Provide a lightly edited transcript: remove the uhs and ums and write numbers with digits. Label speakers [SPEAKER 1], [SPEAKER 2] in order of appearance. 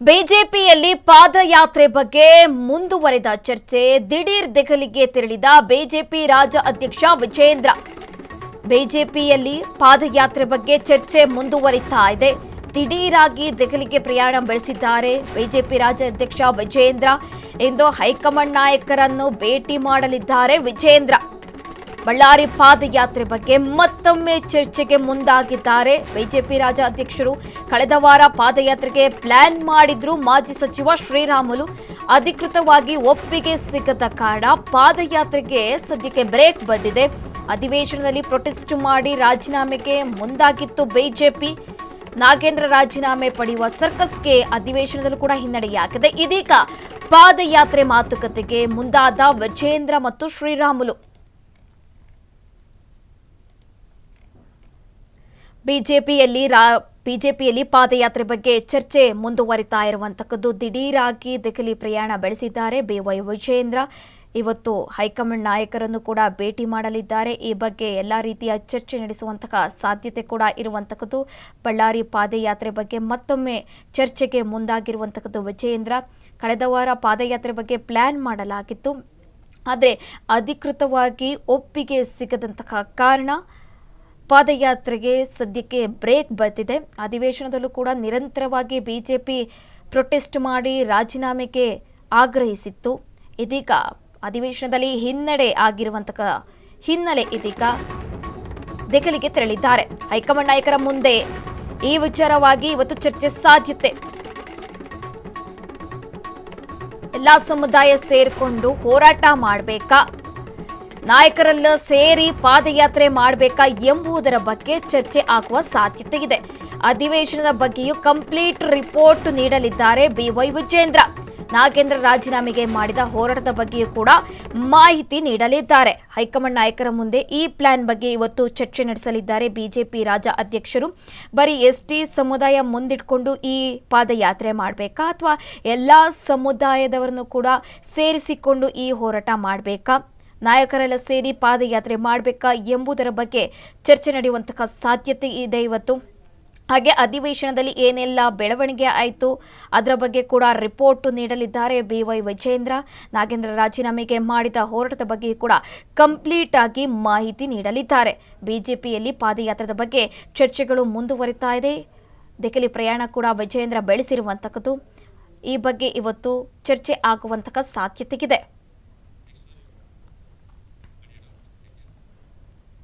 [SPEAKER 1] ಬಿಜೆಪಿಯಲ್ಲಿ ಪಾದಯಾತ್ರೆ ಬಗ್ಗೆ ಮುಂದುವರೆದ ಚರ್ಚೆ. ದಿಢೀರ್ ದೆಹಲಿಗೆ ತೆರಳಿದ ಬಿಜೆಪಿ ರಾಜ್ಯ ಅಧ್ಯಕ್ಷ ವಿಜೇಂದ್ರ. ಬಿಜೆಪಿಯಲ್ಲಿ ಪಾದಯಾತ್ರೆ ಬಗ್ಗೆ ಚರ್ಚೆ ಮುಂದುವರಿತಾ ಇದೆ. ದಿಢೀರಾಗಿ ದೆಹಲಿಗೆ ಪ್ರಯಾಣ ಬೆಳೆಸಿದ್ದಾರೆ ಬಿಜೆಪಿ ರಾಜ್ಯಾಧ್ಯಕ್ಷ ವಿಜೇಂದ್ರ. ಇಂದು ಹೈಕಮಾಂಡ್ ನಾಯಕರನ್ನು ಭೇಟಿ ಮಾಡಲಿದ್ದಾರೆ ವಿಜೇಂದ್ರ. ಬಳ್ಳಾರಿ ಪಾದಯಾತ್ರೆ ಬಗ್ಗೆ ಮತ್ತೊಮ್ಮೆ ಚರ್ಚೆಗೆ ಮುಂದಾಗಿದ್ದಾರೆ ಬಿಜೆಪಿ ರಾಜ್ಯಾಧ್ಯಕ್ಷರು. ಕಳೆದ ವಾರ ಪಾದಯಾತ್ರೆಗೆ ಪ್ಲಾನ್ ಮಾಡಿದ್ರು ಮಾಜಿ ಸಚಿವ ಶ್ರೀರಾಮುಲು. ಅಧಿಕೃತವಾಗಿ ಒಪ್ಪಿಗೆ ಸಿಗದ ಕಾರಣ ಪಾದಯಾತ್ರೆಗೆ ಸದ್ಯಕ್ಕೆ ಬ್ರೇಕ್ ಬಂದಿದೆ. ಅಧಿವೇಶನದಲ್ಲಿ ಪ್ರೊಟೆಸ್ಟ್ ಮಾಡಿ ರಾಜೀನಾಮೆಗೆ ಮುಂದಾಗಿತ್ತು ಬಿಜೆಪಿ. ನಾಗೇಂದ್ರ ರಾಜೀನಾಮೆ ಪಡೆಯುವ ಸರ್ಕಸ್ಗೆ ಅಧಿವೇಶನದಲ್ಲೂ ಕೂಡ ಹಿನ್ನಡೆಯಾಗಿದೆ. ಇದೀಗ ಪಾದಯಾತ್ರೆ ಮಾತುಕತೆಗೆ ಮುಂದಾದ ವಿಜೇಂದ್ರ ಮತ್ತು ಶ್ರೀರಾಮುಲು. ಬಿಜೆಪಿಯಲ್ಲಿ ಪಾದಯಾತ್ರೆ ಬಗ್ಗೆ ಚರ್ಚೆ ಮುಂದುವರಿತಾ ಇರುವಂತಕ್ಕದ್ದು. ದಿಢೀರಾಗಿ ದೆಹಲಿ ಪ್ರಯಾಣ ಬೆಳೆಸಿದ್ದಾರೆ ಬಿವೈ ವಿಜೇಂದ್ರ. ಇವತ್ತು ಹೈಕಮಾಂಡ್ ನಾಯಕರನ್ನು ಕೂಡ ಭೇಟಿ ಮಾಡಲಿದ್ದಾರೆ. ಈ ಬಗ್ಗೆ ಎಲ್ಲ ರೀತಿಯ ಚರ್ಚೆ ನಡೆಸುವಂತಹ ಸಾಧ್ಯತೆ ಕೂಡ ಇರುವಂತಕ್ಕದ್ದು. ಬಳ್ಳಾರಿ ಪಾದಯಾತ್ರೆ ಬಗ್ಗೆ ಮತ್ತೊಮ್ಮೆ ಚರ್ಚೆಗೆ ಮುಂದಾಗಿರುವಂತಕ್ಕದ್ದು ವಿಜೇಂದ್ರ. ಕಳೆದ ವಾರ ಪಾದಯಾತ್ರೆ ಬಗ್ಗೆ ಪ್ಲಾನ್ ಮಾಡಲಾಗಿತ್ತು, ಆದರೆ ಅಧಿಕೃತವಾಗಿ ಒಪ್ಪಿಗೆ ಸಿಗದಂತಹ ಕಾರಣ ಪಾದಯಾತ್ರೆಗೆ ಸದ್ಯಕ್ಕೆ ಬ್ರೇಕ್ ಬಂದಿದೆ. ಅಧಿವೇಶನದಲ್ಲೂ ಕೂಡ ನಿರಂತರವಾಗಿ ಬಿಜೆಪಿ ಪ್ರೊಟೆಸ್ಟ್ ಮಾಡಿ ರಾಜೀನಾಮೆಗೆ ಆಗ್ರಹಿಸಿತ್ತು. ಇದೀಗ ಅಧಿವೇಶನದಲ್ಲಿ ಹಿನ್ನಡೆ ಆಗಿರುವಂತಹ ಹಿನ್ನೆಲೆ ಇದೀಗ ದೆಹಲಿಗೆ ತೆರಳಿದ್ದಾರೆ. ಹೈಕಮಾಂಡ್ ನಾಯಕರ ಮುಂದೆ ಈ ವಿಚಾರವಾಗಿ ಇವತ್ತು ಚರ್ಚೆ ಸಾಧ್ಯತೆ. ಎಲ್ಲಾ ಸಮುದಾಯ ಸೇರಿಕೊಂಡು ಹೋರಾಟ ಮಾಡಬೇಕಾ, ನಾಯಕರೆಲ್ಲ ಸೇರಿ ಪಾದಯಾತ್ರೆ ಮಾಡಬೇಕಾ ಎಂಬುದರ ಬಗ್ಗೆ ಚರ್ಚೆ ಆಗುವ ಸಾಧ್ಯತೆ ಇದೆ. ಅಧಿವೇಶನದ ಬಗ್ಗೆಯೂ ಕಂಪ್ಲೀಟ್ ರಿಪೋರ್ಟ್ ನೀಡಲಿದ್ದಾರೆ ಬಿವೈ ವಿಜೇಂದ್ರ. ನಾಗೇಂದ್ರ ರಾಜೀನಾಮೆಗೆ ಮಾಡಿದ ಹೋರಾಟದ ಬಗ್ಗೆಯೂ ಕೂಡ ಮಾಹಿತಿ ನೀಡಲಿದ್ದಾರೆ. ಹೈಕಮಾಂಡ್ ನಾಯಕರ ಮುಂದೆ ಈ ಪ್ಲಾನ್ ಬಗ್ಗೆ ಇವತ್ತು ಚರ್ಚೆ ನಡೆಸಲಿದ್ದಾರೆ ಬಿಜೆಪಿ ರಾಜ್ಯ ಅಧ್ಯಕ್ಷರು. ಬರೀ ಎಸ್ಟಿ ಸಮುದಾಯ ಮುಂದಿಟ್ಕೊಂಡು ಈ ಪಾದಯಾತ್ರೆ ಮಾಡಬೇಕಾ, ಅಥವಾ ಎಲ್ಲ ಸಮುದಾಯದವರನ್ನು ಕೂಡ ಸೇರಿಸಿಕೊಂಡು ಈ ಹೋರಾಟ ಮಾಡಬೇಕಾ, ನಾಯಕರೆಲ್ಲ ಸೇರಿ ಪಾದಯಾತ್ರೆ ಮಾಡಬೇಕಾ ಎಂಬುದರ ಬಗ್ಗೆ ಚರ್ಚೆ ನಡೆಯುವಂತಹ ಸಾಧ್ಯತೆ ಇದೆ ಇವತ್ತು. ಹಾಗೆ ಅಧಿವೇಶನದಲ್ಲಿ ಏನೆಲ್ಲ ಬೆಳವಣಿಗೆ ಆಯಿತು ಅದರ ಬಗ್ಗೆ ಕೂಡ ರಿಪೋರ್ಟ್ ನೀಡಲಿದ್ದಾರೆ ಬಿವೈ ವಿಜೇಂದ್ರ. ನಾಗೇಂದ್ರ ರಾಜೀನಾಮೆಗೆ ಮಾಡಿದ ಹೋರಾಟದ ಬಗ್ಗೆ ಕೂಡ ಕಂಪ್ಲೀಟ್ ಆಗಿ ಮಾಹಿತಿ ನೀಡಲಿದ್ದಾರೆ. ಬಿಜೆಪಿಯಲ್ಲಿ ಪಾದಯಾತ್ರೆದ ಬಗ್ಗೆ ಚರ್ಚೆಗಳು ಮುಂದುವರಿತಾ ಇದೆ. ದೆಹಲಿ ಪ್ರಯಾಣ ಕೂಡ ವಿಜೇಂದ್ರ ಬೆಳೆಸಿರುವಂತಕ್ಕದ್ದು. ಈ ಬಗ್ಗೆ ಇವತ್ತು ಚರ್ಚೆ ಆಗುವಂತಹ ಸಾಧ್ಯತೆ ಇದೆ.